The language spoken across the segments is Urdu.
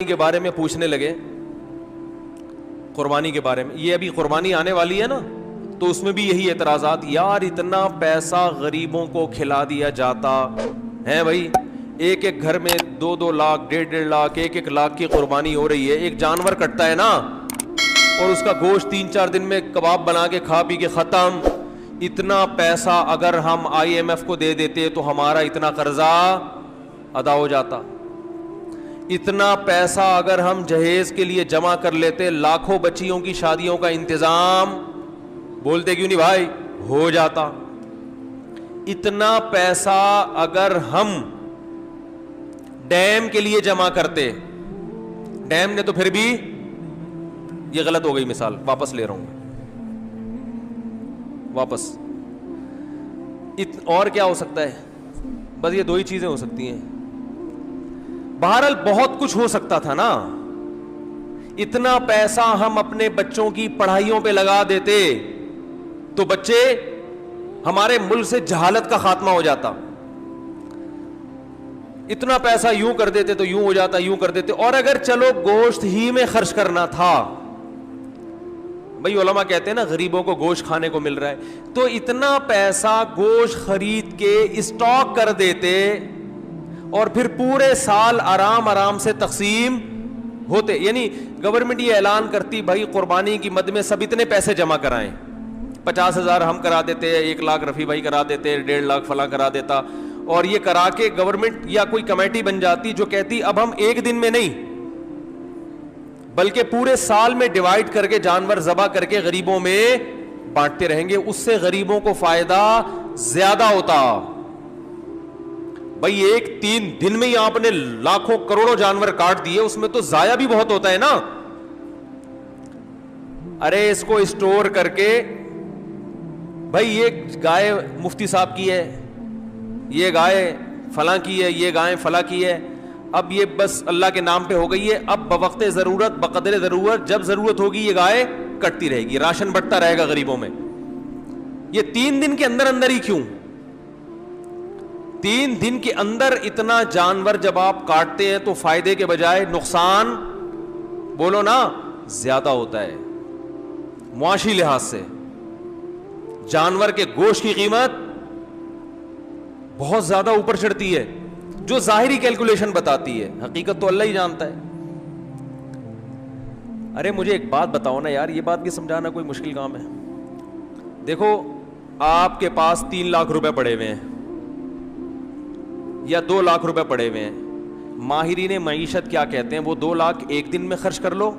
کے بارے میں پوچھنے لگے، قربانی کے بارے میں. یہ ابھی قربانی آنے والی ہے نا، تو اس میں بھی یہی اعتراضات، یار اتنا پیسہ غریبوں کو کھلا دیا جاتا ہے بھائی، ایک ایک گھر میں 2-2 لاکھ 1.5 لاکھ 1 لاکھ کی قربانی ہو رہی ہے، ایک جانور کٹتا ہے نا اور اس کا گوشت 3-4 دن میں کباب بنا کے کھا پی کے ختم. اتنا پیسہ اگر ہم IMF کو دے دیتے تو ہمارا اتنا قرضہ ادا ہو جاتا. اتنا پیسہ اگر ہم جہیز کے لیے جمع کر لیتے، لاکھوں بچیوں کی شادیوں کا انتظام، بولتے کیوں نہیں بھائی، ہو جاتا. اتنا پیسہ اگر ہم ڈیم کے لیے جمع کرتے، ڈیم نے تو پھر بھی، یہ غلط ہو گئی مثال، واپس لے رہا ہوں واپس. اور کیا ہو سکتا ہے؟ بس یہ 2 ہی چیزیں ہو سکتی ہیں. بہرحال بہت کچھ ہو سکتا تھا نا. اتنا پیسہ ہم اپنے بچوں کی پڑھائیوں پہ لگا دیتے تو بچے، ہمارے ملک سے جہالت کا خاتمہ ہو جاتا. اتنا پیسہ یوں کر دیتے تو یوں ہو جاتا، یوں کر دیتے. اور اگر چلو گوشت ہی میں خرچ کرنا تھا، بھئی علماء کہتے ہیں نا غریبوں کو گوشت کھانے کو مل رہا ہے، تو اتنا پیسہ گوشت خرید کے اسٹاک کر دیتے اور پھر پورے سال آرام سے تقسیم ہوتے. یعنی گورنمنٹ یہ اعلان کرتی بھائی قربانی کی مد میں سب اتنے پیسے جمع کرائیں، 50,000 ہم کرا دیتے، 1 لاکھ رفیع بھائی کرا دیتے، 1.5 لاکھ فلاں کرا دیتا. اور یہ کرا کے گورنمنٹ یا کوئی کمیٹی بن جاتی جو کہتی اب ہم ایک دن میں نہیں بلکہ پورے سال میں ڈیوائیڈ کر کے جانور ذبح کر کے غریبوں میں بانٹتے رہیں گے. اس سے غریبوں کو فائدہ زیادہ ہوتا. بھائی 3 دن میں ہی آپ نے لاکھوں کروڑوں جانور کاٹ دیے، اس میں تو ضائع بھی بہت ہوتا ہے نا. ارے اس کو اسٹور کر کے، بھائی یہ گائے مفتی صاحب کی ہے، یہ گائے فلاں کی ہے، یہ گائے فلاں کی ہے، اب یہ بس اللہ کے نام پہ ہو گئی ہے. اب بوقت ضرورت، بقدر ضرورت، جب ضرورت ہوگی یہ گائے کٹتی رہے گی، راشن بٹتا رہے گا غریبوں میں. یہ 3 دن کے اندر ہی کیوں؟ 3 دن کے اندر اتنا جانور جب آپ کاٹتے ہیں تو فائدے کے بجائے نقصان، بولو نا، زیادہ ہوتا ہے. معاشی لحاظ سے جانور کے گوشت کی قیمت بہت زیادہ اوپر چڑھتی ہے، جو ظاہری کیلکولیشن بتاتی ہے، حقیقت تو اللہ ہی جانتا ہے. ارے مجھے ایک بات بتاؤ نا یار، یہ بات بھی سمجھانا کوئی مشکل کام ہے؟ دیکھو آپ کے پاس 3 لاکھ روپے پڑے ہوئے ہیں یا 2 لاکھ روپے پڑے ہوئے ہیں، ماہرین معیشت کیا کہتے ہیں؟ وہ 2 لاکھ ایک دن میں خرچ کر لو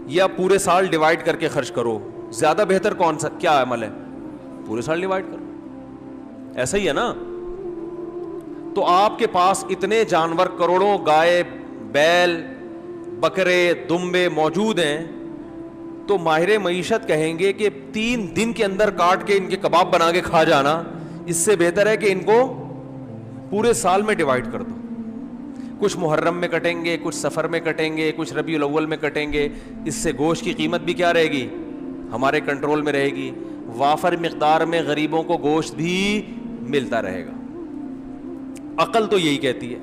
یا پورے سال ڈیوائڈ کر کے خرچ کرو. زیادہ بہتر کون سا، کیا عمل ہے؟ پورے سال ڈیوائڈ کرو. ایسا ہی ہے نا. تو آپ کے پاس اتنے جانور، کروڑوں گائے، بیل، بکرے، دمبے موجود ہیں، تو ماہر معیشت کہیں گے کہ 3 دن کے اندر کاٹ کے ان کے کباب بنا کے کھا جانا، اس سے بہتر ہے کہ ان کو پورے سال میں ڈیوائڈ کر دو. کچھ محرم میں کٹیں گے، کچھ سفر میں کٹیں گے، کچھ ربیع الاول میں کٹیں گے. اس سے گوشت کی قیمت بھی کیا رہے گی؟ ہمارے کنٹرول میں رہے گی. وافر مقدار میں غریبوں کو گوشت بھی ملتا رہے گا. عقل تو یہی کہتی ہے.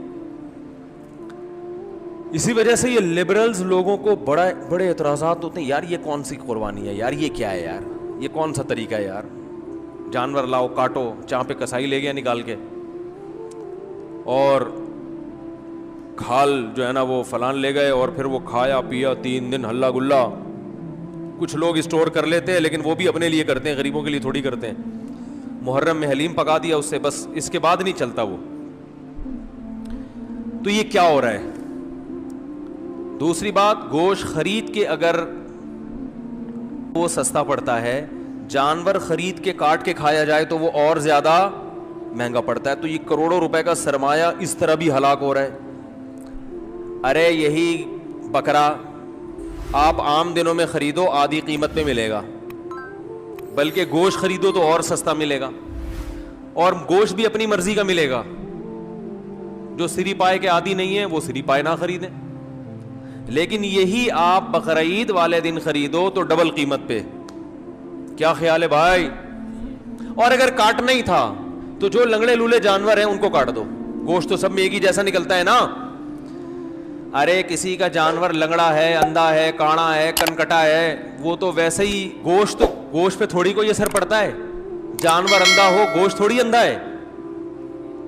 اسی وجہ سے یہ لبرلز لوگوں کو بڑے اعتراضات ہوتے ہیں، یار یہ کون سی قربانی ہے یار، یہ کیا ہے یار، یہ کون سا طریقہ ہے یار، جانور لاؤ کاٹو، جہاں پہ کسائی لے گیا نکال کے، اور کھال جو ہے نا وہ فلان لے گئے اور پھر وہ کھایا پیا 3 دن ہلا گلا. کچھ لوگ اسٹور کر لیتے ہیں لیکن وہ بھی اپنے لیے کرتے ہیں، غریبوں کے لیے تھوڑی کرتے ہیں. محرم میں حلیم پکا دیا اس سے، بس اس کے بعد نہیں چلتا وہ. تو یہ کیا ہو رہا ہے؟ دوسری بات، گوشت خرید کے اگر وہ سستا پڑتا ہے، جانور خرید کے کاٹ کے کھایا جائے تو وہ اور زیادہ مہنگا پڑتا ہے. تو یہ کروڑوں روپے کا سرمایہ اس طرح بھی ہلاک ہو رہا ہے. ارے یہی بکرا آپ عام دنوں میں خریدو آدھی قیمت پہ ملے گا، بلکہ گوشت خریدو تو اور سستا ملے گا، اور گوشت بھی اپنی مرضی کا ملے گا. جو سری پائے کے عادی نہیں ہیں وہ سری پائے نہ خریدیں. لیکن یہی آپ بقرعید والے دن خریدو تو ڈبل قیمت پہ. کیا خیال ہے بھائی؟ اور اگر کاٹنا ہی تھا تو جو لنگڑے لولے جانور ہیں ان کو کاٹ دو، گوشت تو سب میں ایک ہی جیسا نکلتا ہے نا. ارے کسی کا جانور لنگڑا ہے, اندھا ہے, کاڑا ہے, کنکٹا ہے, وہ تو ویسے ہی گوشت پہ تھوڑی کوئی اثر پڑتا ہے. جانور اندھا ہو, گوشت تھوڑی اندھا ہے.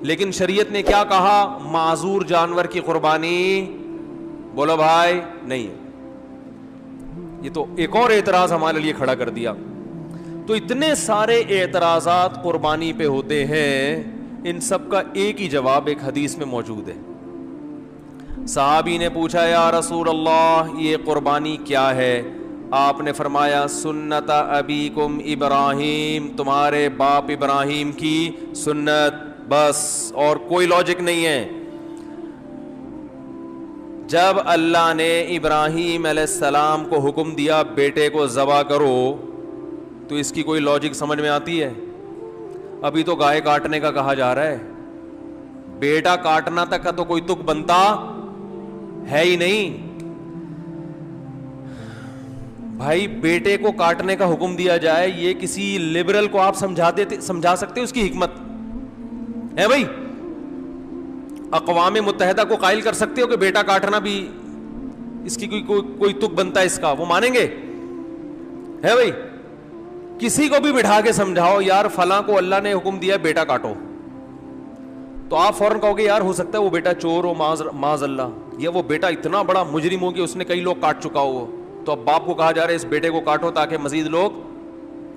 لیکن شریعت نے کیا کہا؟ معذور جانور کی قربانی بولو بھائی نہیں ہے. یہ تو ایک اور اعتراض ہمارے لیے کھڑا کر دیا. تو اتنے سارے اعتراضات قربانی پہ ہوتے ہیں, ان سب کا ایک ہی جواب ایک حدیث میں موجود ہے. صحابی نے پوچھا یا رسول اللہ یہ قربانی کیا ہے؟ آپ نے فرمایا سنت ابیکم ابراہیم, تمہارے باپ ابراہیم کی سنت, بس اور کوئی لاجک نہیں ہے. جب اللہ نے ابراہیم علیہ السلام کو حکم دیا بیٹے کو ذبح کرو, تو اس کی کوئی لاجک سمجھ میں آتی ہے؟ ابھی تو گائے کاٹنے کا کہا جا رہا ہے, بیٹا کاٹنا تک کا تو کوئی تک بنتا ہے ہی نہیں. بھائی بیٹے کو کاٹنے کا حکم دیا جائے, یہ کسی لبرل کو آپ سمجھا سکتے ہو اس کی حکمت ہے؟ بھائی اقوام متحدہ کو قائل کر سکتے ہو کہ بیٹا کاٹنا بھی اس کی کوئی تک بنتا ہے اس کا؟ وہ مانیں گے؟ ہے بھائی کسی کو بھی بٹھا کے سمجھاؤ یار فلاں کو اللہ نے حکم دیا بیٹا کاٹو, تو آپ فوراً کہو گے یار ہو سکتا ہے وہ بیٹا چور ہو معاذ اللہ, یا وہ بیٹا اتنا بڑا مجرم ہو کہ اس نے کئی لوگ کاٹ چکا ہو, تو اب باپ کو کہا جا رہا ہے اس بیٹے کو کاٹو تاکہ مزید لوگ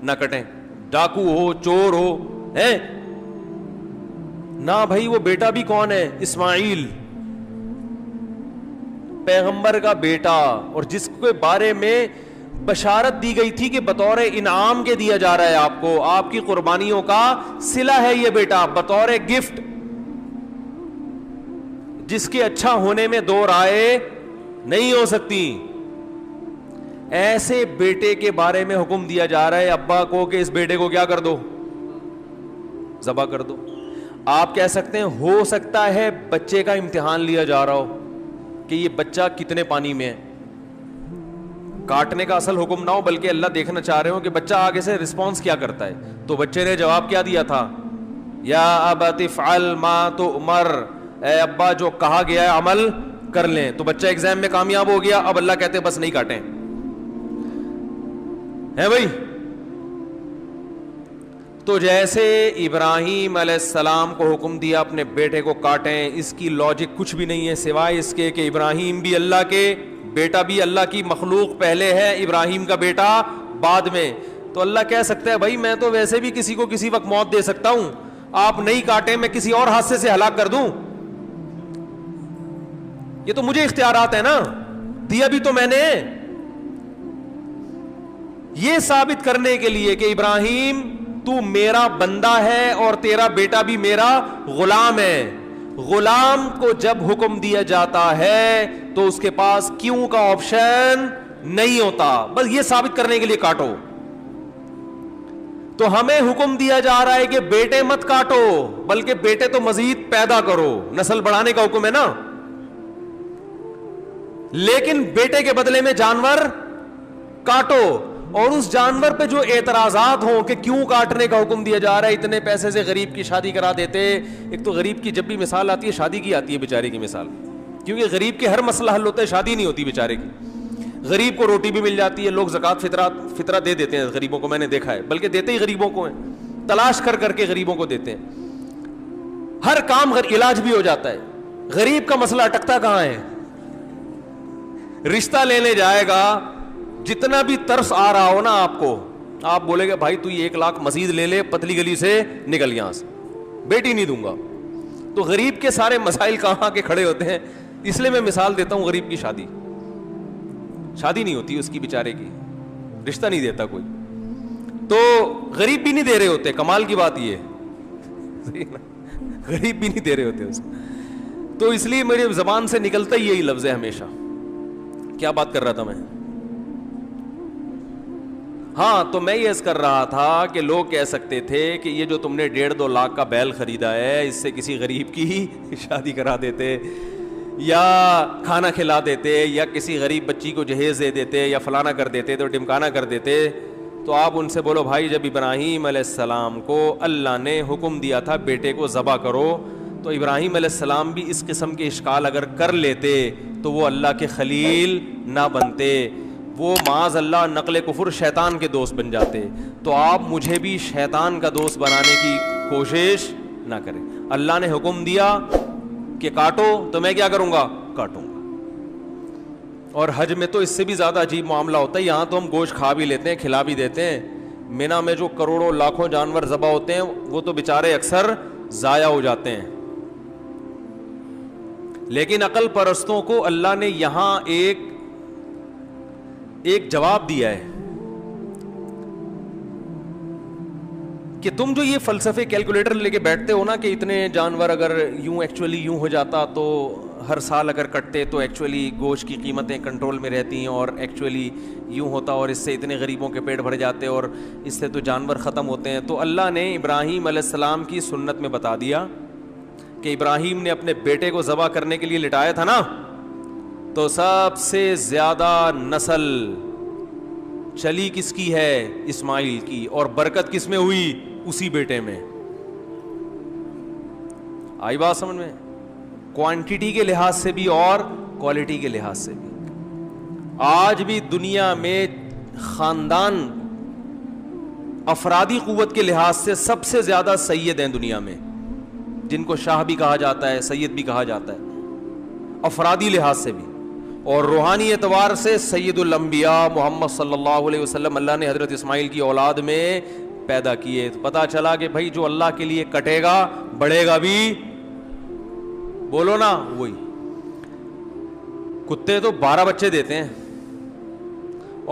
نہ کٹیں. ڈاکو ہو, چور ہو, ہے نہ بھائی وہ بیٹا بھی کون ہے؟ اسماعیل پیغمبر کا بیٹا, اور جس کے بارے میں بشارت دی گئی تھی کہ بطور انعام کے دیا جا رہا ہے آپ کو, آپ کی قربانیوں کا صلہ ہے یہ بیٹا, بطور گفٹ, جس کے اچھا ہونے میں دو رائے نہیں ہو سکتی. ایسے بیٹے کے بارے میں حکم دیا جا رہا ہے ابا کو کہ اس بیٹے کو کیا کر دو؟ ذبح کر دو. آپ کہہ سکتے ہیں ہو سکتا ہے بچے کا امتحان لیا جا رہا ہو کہ یہ بچہ کتنے پانی میں ہے, کاٹنے کا اصل حکم نہ ہو بلکہ اللہ دیکھنا چاہ رہے ہو کہ بچہ آگے سے رسپانس کیا کرتا ہے. تو بچے نے جواب کیا دیا تھا؟ یا ابت افعل ما تؤمر, اے ابا جو کہا گیا ہے عمل کر لیں. تو بچہ ایگزام میں کامیاب ہو گیا, اب اللہ کہتے بس نہیں کاٹیں. ہے بھائی تو جیسے ابراہیم علیہ السلام کو حکم دیا اپنے بیٹے کو کاٹیں, اس کی لاجک کچھ بھی نہیں ہے سوائے اس کے کہ ابراہیم بھی اللہ کے, بیٹا بھی اللہ کی مخلوق پہلے ہے, ابراہیم کا بیٹا بعد میں. تو اللہ کہہ سکتا ہے بھائی میں تو ویسے بھی کسی کو کسی وقت موت دے سکتا ہوں, آپ نہیں کاٹیں میں کسی اور حادثے سے ہلاک کر دوں, یہ تو مجھے اختیارات ہے نا, دیا بھی تو میں نے. یہ ثابت کرنے کے لیے کہ ابراہیم تو میرا بندہ ہے اور تیرا بیٹا بھی میرا غلام ہے. غلام کو جب حکم دیا جاتا ہے تو اس کے پاس کیوں کا آپشن نہیں ہوتا, بس یہ ثابت کرنے کے لیے کاٹو. تو ہمیں حکم دیا جا رہا ہے کہ بیٹے مت کاٹو بلکہ بیٹے تو مزید پیدا کرو, نسل بڑھانے کا حکم ہے نا, لیکن بیٹے کے بدلے میں جانور کاٹو. اور اس جانور پہ جو اعتراضات ہوں کہ کیوں کاٹنے کا حکم دیا جا رہا ہے, اتنے پیسے سے غریب کی شادی کرا دیتے. ایک تو غریب کی جب بھی مثال آتی ہے شادی کی آتی ہے بیچارے کی مثال, کیونکہ غریب کے ہر مسئلہ حل ہوتا ہے, شادی نہیں ہوتی بیچارے کی. غریب کو روٹی بھی مل جاتی ہے, لوگ زکوٰۃ فطرہ دے دیتے ہیں غریبوں کو, میں نے دیکھا ہے, بلکہ دیتے ہی غریبوں کو ہیں, تلاش کر کر کے غریبوں کو دیتے ہیں. ہر کام علاج بھی ہو جاتا ہے. غریب کا مسئلہ اٹکتا کہاں ہے؟ رشتہ لینے جائے گا, جتنا بھی ترس آ رہا ہو نا آپ کو, آپ بولے گا بھائی تو یہ 1 لاکھ مزید لے لے, پتلی گلی سے نکل یہاں سے, بیٹی نہیں دوں گا. تو غریب کے سارے مسائل کہاں کے کھڑے ہوتے ہیں. اس لیے میں مثال دیتا ہوں, غریب کی شادی نہیں ہوتی اس کی بیچارے کی, رشتہ نہیں دیتا کوئی, تو غریب بھی نہیں دے رہے ہوتے. کمال کی بات یہ ہے غریب بھی نہیں دے رہے ہوتے اس کو. تو اس لیے میری زبان سے نکلتا ہی یہی لفظ ہے ہمیشہ. کیا بات کر رہا تھا میں؟ ہاں تو میں یہ کر رہا تھا کہ لوگ کہہ سکتے تھے کہ یہ جو تم نے 1.5-2 لاکھ کا بیل خریدا ہے, اس سے کسی غریب کی شادی کرا دیتے, یا کھانا کھلا دیتے, یا کسی غریب بچی کو جہیز دے دیتے, یا فلانا کر دیتے, تو ڈمکانا کر دیتے. تو آپ ان سے بولو بھائی جب ابراہیم علیہ السلام کو اللہ نے حکم دیا تھا بیٹے کو ذبح کرو, تو ابراہیم علیہ السلام بھی اس قسم کے اشکال اگر کر لیتے تو وہ اللہ کے خلیل نہ بنتے, وہ معاذ اللہ نقل کفر شیطان کے دوست بن جاتے. تو آپ مجھے بھی شیطان کا دوست بنانے کی کوشش نہ کریں. اللہ نے حکم دیا کہ کاٹو تو میں کیا کروں گا, کاٹوں گا. اور حج میں تو اس سے بھی زیادہ عجیب معاملہ ہوتا ہے. یہاں تو ہم گوشت کھا بھی لیتے ہیں, کھلا بھی دیتے ہیں. مینا میں جو کروڑوں لاکھوں جانور ذبح ہوتے ہیں وہ تو بیچارے اکثر ضائع ہو جاتے ہیں. لیکن عقل پرستوں کو اللہ نے یہاں ایک جواب دیا ہے کہ تم جو یہ فلسفے کیلکولیٹر لے کے بیٹھتے ہو نا کہ اتنے جانور اگر یوں ایکچولی یوں ہو جاتا تو ہر سال اگر کٹتے تو ایکچولی گوشت کی قیمتیں کنٹرول میں رہتی ہیں, اور ایکچولی یوں ہوتا اور اس سے اتنے غریبوں کے پیٹ بھر جاتے اور اس سے تو جانور ختم ہوتے ہیں. تو اللہ نے ابراہیم علیہ السلام کی سنت میں بتا دیا کہ ابراہیم نے اپنے بیٹے کو ذبح کرنے کے لیے لٹایا تھا نا, تو سب سے زیادہ نسل چلی کس کی ہے, اسماعیل کی, اور برکت کس میں ہوئی, اسی بیٹے میں. آئی بات سمجھ میں؟ کوانٹٹی کے لحاظ سے بھی اور کوالٹی کے لحاظ سے بھی. آج بھی دنیا میں خاندان افرادی قوت کے لحاظ سے سب سے زیادہ سید ہیں دنیا میں, جن کو شاہ بھی کہا جاتا ہے, سید بھی کہا جاتا ہے, افرادی لحاظ سے بھی. اور روحانی اعتبار سے سید الانبیاء محمد صلی اللہ علیہ وسلم اللہ نے حضرت اسماعیل کی اولاد میں پیدا کیے. تو پتا چلا کہ بھائی جو اللہ کے لیے کٹے گا بڑھے گا بھی, بولو نا وہی. کتے تو 12 بچے دیتے ہیں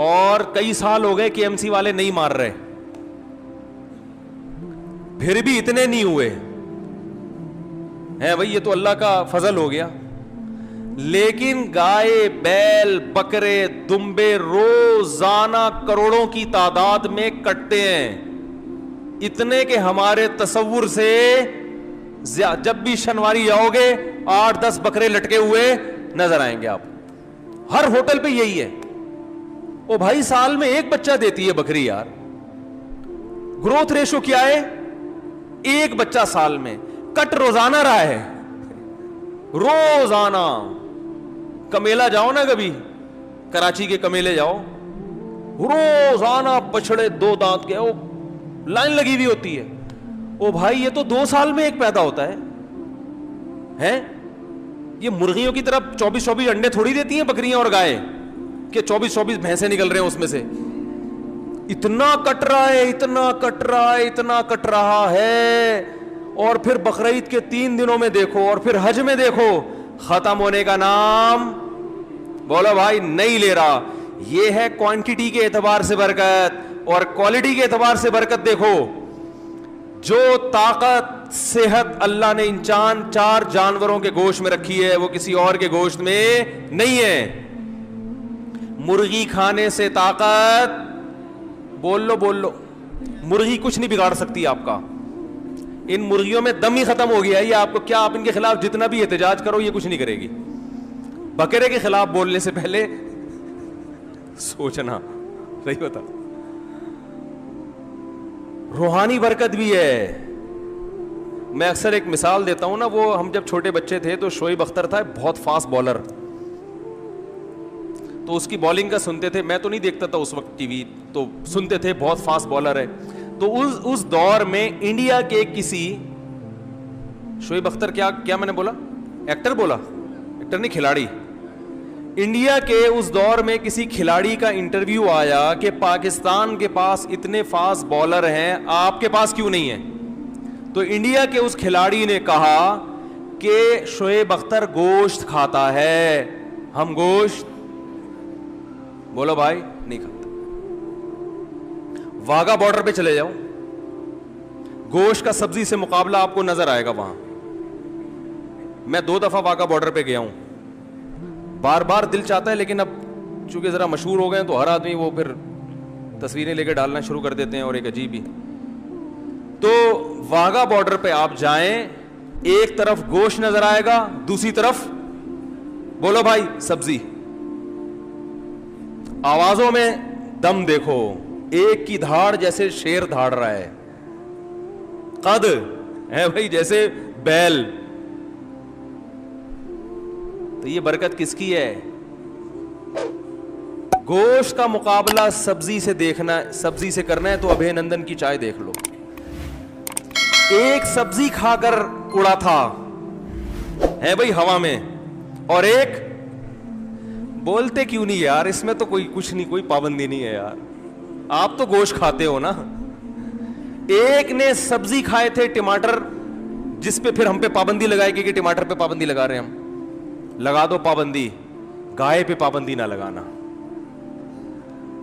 اور کئی سال ہو گئے کہ KMC والے نہیں مار رہے, پھر بھی اتنے نہیں ہوئے ہیں. بھائی یہ تو اللہ کا فضل ہو گیا. لیکن گائے, بیل, بکرے, دمبے روزانہ کروڑوں کی تعداد میں کٹتے ہیں, اتنے کہ ہمارے تصور سے جب بھی شنواری آؤ گے 8-10 بکرے لٹکے ہوئے نظر آئیں گے آپ. ہر ہوٹل پہ یہی ہے. او بھائی سال میں ایک بچہ دیتی ہے بکری یار, گروتھ ریشو کیا ہے, ایک بچہ سال میں. کٹ روزانہ رہا ہے, روزانہ. کمیلا جاؤ نا کبھی, کراچی کے کمیلے جاؤ, روزانہ بچڑے 2 دانت کے, لائن لگی ہوئی ہوتی ہے. او بھائی یہ تو 2 سال میں ایک پیدا ہوتا ہے. یہ مرغیوں کی طرف 24 انڈے تھوڑی دیتی ہیں بکریاں اور گائے کہ 24 بھینسیں نکل رہے ہیں اس میں سے. اتنا کٹ رہا ہے, اتنا کٹ رہا ہے, اتنا کٹ رہا ہے. اور پھر بقرعید کے 3 دنوں میں دیکھو, اور پھر حج میں دیکھو, ختم ہونے کا نام بولو بھائی نہیں لے رہا. یہ ہے کوانٹٹی کے اعتبار سے برکت, اور کوالٹی کے اعتبار سے برکت دیکھو. جو طاقت, صحت اللہ نے ان 4 جانوروں کے گوشت میں رکھی ہے وہ کسی اور کے گوشت میں نہیں ہے. مرغی کھانے سے طاقت, بول لو, مرغی کچھ نہیں بگاڑ سکتی آپ کا. ان مرغیوں میں دم ہی ختم ہو گیا ہے. یہ آپ کو کیا, آپ ان کے خلاف جتنا بھی احتجاج کرو یہ کچھ نہیں کرے گی. بکرے کے خلاف بولنے سے پہلے سوچنا. صحیح بتا. روحانی برکت بھی ہے. میں اکثر ایک مثال دیتا ہوں نا, وہ ہم جب چھوٹے بچے تھے تو شعیب اختر تھا بہت فاسٹ بالر, تو اس کی بالنگ کا سنتے تھے. میں تو نہیں دیکھتا تھا اس وقت ٹی وی, تو سنتے تھے بہت فاسٹ بالر ہے. تو اس دور میں انڈیا کے کسی, شعیب اختر کیا میں نے بولا, ایکٹر بولا, ایکٹر نہیں کھلاڑی. انڈیا کے اس دور میں کسی کھلاڑی کا انٹرویو آیا کہ پاکستان کے پاس اتنے فاسٹ بالر ہیں, آپ کے پاس کیوں نہیں ہے. تو انڈیا کے اس کھلاڑی نے کہا کہ شعیب اختر گوشت کھاتا ہے, ہم گوشت, بولو بھائی, نہیں کھاتا. واگا بارڈر پہ چلے جاؤ, گوشت کا سبزی سے مقابلہ آپ کو نظر آئے گا وہاں. میں 2 دفعہ واگا بارڈر پہ گیا ہوں, بار بار دل چاہتا ہے, لیکن اب چونکہ ذرا مشہور ہو گئے ہیں تو ہر آدمی وہ پھر تصویریں لے کے ڈالنا شروع کر دیتے ہیں, اور ایک عجیب ہی. تو واگا بارڈر پہ آپ جائیں, ایک طرف گوشت نظر آئے گا, دوسری طرف بولو بھائی سبزی. آوازوں میں دم دیکھو, ایک کی دھاڑ جیسے شیر دھاڑ رہا ہے, قد ہے بھائی جیسے بیل, تو یہ برکت کس کی ہے؟ گوشت کا مقابلہ سبزی سے دیکھنا ہے، سبزی سے کرنا ہے تو ابھے نندن کی چائے دیکھ لو. ایک سبزی کھا کر اڑا تھا ہے بھائی ہوا میں، اور ایک بولتے کیوں نہیں یار، اس میں تو کوئی کچھ نہیں، کوئی پابندی نہیں ہے یار، آپ تو گوشت کھاتے ہو نا. ایک نے سبزی کھائے تھے ٹماٹر، جس پہ پھر ہم پہ پابندی لگائے گی کہ ٹماٹر پہ پابندی لگا رہے ہیں ہم، لگا دو پابندی، گائے پہ پابندی نہ لگانا.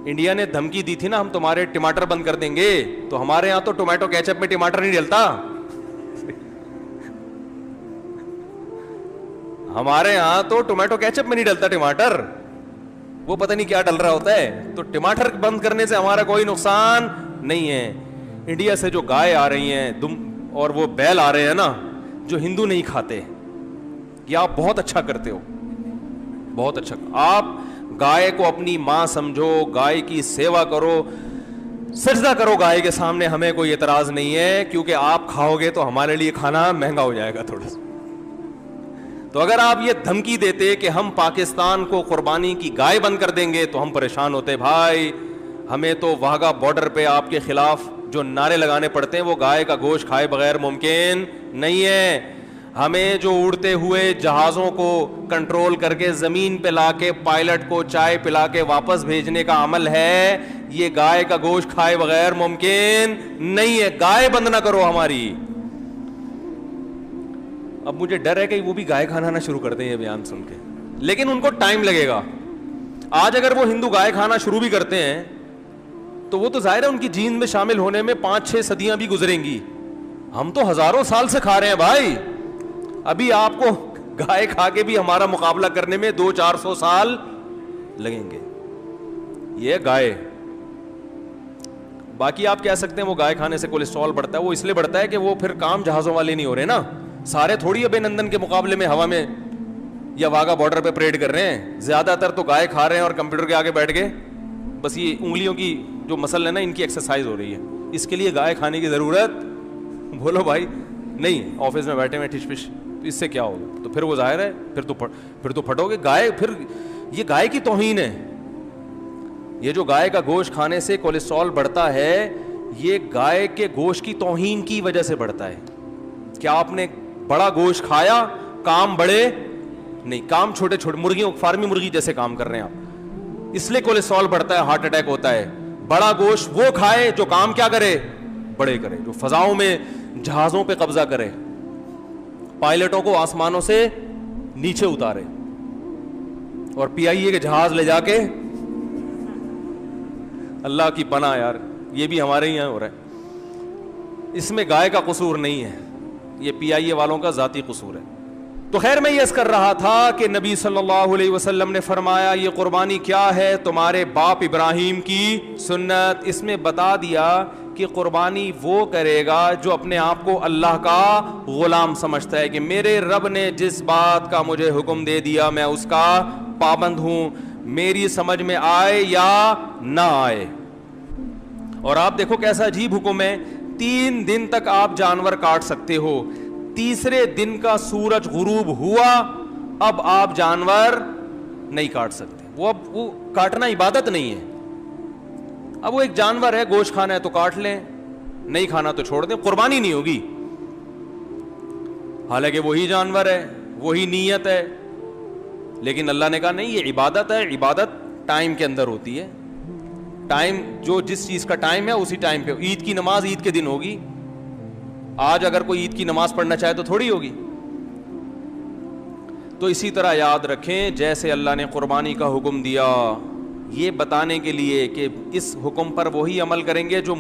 انڈیا نے دھمکی دی تھی نا ہم تمہارے ٹماٹر بند کر دیں گے، تو ہمارے ہاں تو ٹومیٹو کیچپ میں ٹماٹر نہیں ڈلتا، ہمارے ہاں تو ٹومیٹو کیچپ میں نہیں ڈلتا ٹماٹر، وہ پتہ نہیں کیا ڈل رہا ہوتا ہے. تو ٹماٹر بند کرنے سے ہمارا کوئی نقصان نہیں ہے. انڈیا سے جو گائے آ رہی ہیں اور وہ بیل آ رہے ہیں نا جو ہندو نہیں کھاتے، یہ آپ بہت اچھا کرتے ہو، بہت اچھا. آپ گائے کو اپنی ماں سمجھو، گائے کی سیوا کرو، سجدہ کرو گائے کے سامنے، ہمیں کوئی اعتراض نہیں ہے، کیونکہ آپ کھاؤ گے تو ہمارے لیے کھانا مہنگا ہو جائے گا تھوڑا سا. تو اگر آپ یہ دھمکی دیتے کہ ہم پاکستان کو قربانی کی گائے بند کر دیں گے تو ہم پریشان ہوتے. بھائی ہمیں تو واہگہ بارڈر پہ آپ کے خلاف جو نعرے لگانے پڑتے ہیں وہ گائے کا گوشت کھائے بغیر ممکن نہیں ہے. ہمیں جو اڑتے ہوئے جہازوں کو کنٹرول کر کے زمین پہ لا کے پائلٹ کو چائے پلا کے واپس بھیجنے کا عمل ہے، یہ گائے کا گوشت کھائے بغیر ممکن نہیں ہے. گائے بند نہ کرو ہماری. اب مجھے ڈر ہے کہ وہ بھی گائے کھانا نہ شروع کر دیں یہ بیان سن کے، لیکن ان کو ٹائم لگے گا. آج اگر وہ ہندو گائے کھانا شروع بھی کرتے ہیں تو وہ تو ظاہر ہے ان کی جین میں شامل ہونے میں 5-6 صدیاں بھی گزریں گی. ہم تو ہزاروں سال سے کھا رہے ہیں بھائی، ابھی آپ کو گائے کھا کے بھی ہمارا مقابلہ کرنے میں 200-400 سال لگیں گے. یہ گائے. باقی آپ کہہ سکتے ہیں وہ گائے کھانے سے کولیسٹرول بڑھتا ہے، وہ اس لیے بڑھتا ہے کہ وہ پھر کام جہازوں والے نہیں ہو رہے نا، سارے تھوڑی ابے نندن کے مقابلے میں ہوا میں یا واگا بارڈر پہ پریڈ کر رہے ہیں. زیادہ تر تو گائے کھا رہے ہیں اور کمپیوٹر کے آگے بیٹھ کے بس یہ انگلیوں کی جو مسل ہے نا ان کی ایکسرسائز ہو رہی ہے. اس کے لیے گائے کھانے کی ضرورت بولو بھائی نہیں. آفس میں بیٹھے ہوئے ٹھش پش، اس سے کیا ہوگا؟ تو پھر وہ ظاہر ہے پھر تو پھٹو گے. گائے پھر یہ گائے کی توہین ہے. یہ جو گائے کا گوشت کھانے سے کولیسٹرول بڑھتا ہے یہ گائے کے گوشت کی توہین کی وجہ سے بڑھتا ہے. کیا آپ نے بڑا گوشت کھایا؟ کام بڑے نہیں، کام چھوٹے چھوٹے، مرغیوں فارمی مرغی جیسے کام کر رہے ہیں آپ، اس لیے کولیسٹرول بڑھتا ہے، ہارٹ اٹیک ہوتا ہے. بڑا گوشت وہ کھائے جو کام کیا کرے؟ بڑے کرے، جو فضاؤں میں جہازوں پہ قبضہ کرے، پائلٹوں کو آسمانوں سے نیچے اتارے اور پی آئی اے کے جہاز لے جا کے. اللہ کی پناہ یار، یہ بھی ہمارے ہی یہاں ہو رہا ہے. اس میں گائے کا قصور نہیں ہے، یہ پی آئی اے والوں کا ذاتی قصور ہے. تو خیر میں یہ عرض کر رہا تھا کہ نبی صلی اللہ علیہ وسلم نے فرمایا یہ قربانی کیا ہے؟ تمہارے باپ ابراہیم کی سنت. اس میں بتا دیا کہ قربانی وہ کرے گا جو اپنے آپ کو اللہ کا غلام سمجھتا ہے کہ میرے رب نے جس بات کا مجھے حکم دے دیا میں اس کا پابند ہوں، میری سمجھ میں آئے یا نہ آئے. اور آپ دیکھو کیسا عجیب حکم ہے، 3 دن تک آپ جانور کاٹ سکتے ہو، تیسرے دن کا سورج غروب ہوا اب آپ جانور نہیں کاٹ سکتے. وہ کاٹنا عبادت نہیں ہے. اب وہ ایک جانور ہے، گوشت کھانا ہے تو کاٹ لیں، نہیں کھانا تو چھوڑ دیں، قربانی نہیں ہوگی. حالانکہ وہی جانور ہے، وہی نیت ہے، لیکن اللہ نے کہا نہیں یہ عبادت ہے. عبادت ٹائم کے اندر ہوتی ہے، ٹائم جو جس چیز کا ٹائم ہے اسی ٹائم پہ. عید کی نماز عید کے دن ہوگی، آج اگر کوئی عید کی نماز پڑھنا چاہے تو تھوڑی ہوگی. تو اسی طرح یاد رکھیں جیسے اللہ نے قربانی کا حکم دیا یہ بتانے کے لیے کہ اس حکم پر وہی عمل کریں گے جو